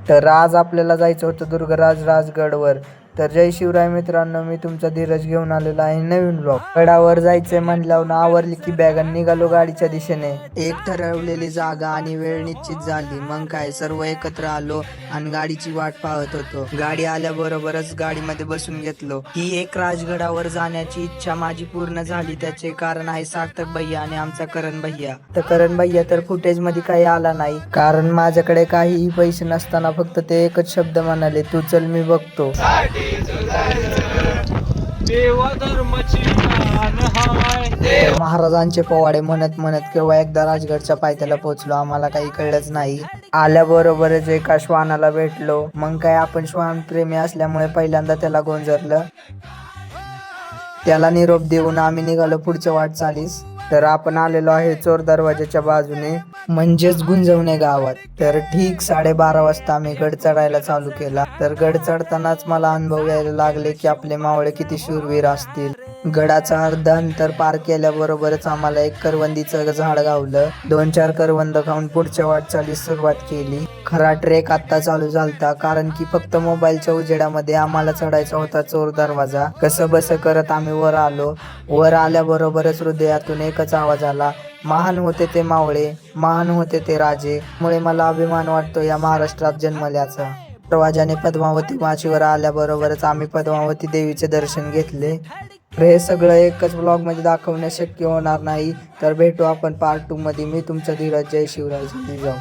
तर आज आपल्याला जायचं होतं दुर्गराज राजगडवर. तर जय शिवराय मित्रांनो, मी तुमचा धीरज घेऊन आलेला आहे नवीन ब्लॉग. गडावर जायचंय म्हणल्यावर आवरली की बॅग आणि निघालो गाडीच्या दिशेने. एक ठरवलेली जागा आणि वेळ निश्चित झाली. मग काय, सर्व एकत्र आलो आणि गाडीची वाट पाहत होतो. गाडी आल्याबरोबरच गाडीमध्ये बसून घेतलो. ही एक राजगडावर जाण्याची इच्छा माझी पूर्ण झाली. त्याचे कारण आहे सार्थक भैया आणि आमचा करण भैया. तर करण भैया तर फुटेज मध्ये काही आला नाही, कारण माझ्याकडे काहीही पैसे नसताना फक्त ते एकच शब्द म्हणाले, तू चल मी बघतो. महाराजांचे पोवाडे म्हणत म्हणत केव्हा एकदा राजगडच्या पायथ्याला पोहोचलो. आम्हाला काही कळलंच नाही. आल्याबरोबरच एका श्वानाला भेटलो. मग काय, आपण श्वान प्रेमी असल्यामुळे पहिल्यांदा त्याला गोंजरलं. त्याला निरोप देऊन आम्ही निघालो पुढच्या वाटचालीस. तर आपण आलेलो आहे चोर दरवाजाच्या बाजूने, म्हणजेच गुंजवणे गावात. तर ठीक 12:30 वाजता आम्ही गड चढायला चालू केला. तर गड चढतानाच मला अनुभव यायला लागले की आपले मावळे किती शूरवीर असतील. गडाचा अर्ध अंतर पार केल्याबरोबरच आम्हाला एक करवंदीचं झाड गावलं. 2-4 करवंद खाऊन पुढच्या वाटचालीस सुरुवात केली. खरा ट्रेक आत्ता चालू झालता, कारण की फक्त मोबाईलच्या उजेडामध्ये आम्हाला चढायचा होता चोर दरवाजा. कसं बस करत आम्ही वर आलो. वर आल्याबरोबरच हृदयातून एकच आवाज आला, महान होते ते मावळे, महान होते ते राजे. मुळे मला अभिमान वाटतो या महाराष्ट्रात जन्मल्याचा. दरवाजाने पद्मावती माचीवर आल्याबरोबरच आम्ही पद्मावती देवीचे दर्शन घेतले. हे सगळं एकच ब्लॉग मध्ये दाखवणे शक्य होणार नाही. तर भेटू आपण पार्ट 2 मध्ये. मी तुमचा धीरज. जय शिवराय. जाऊ.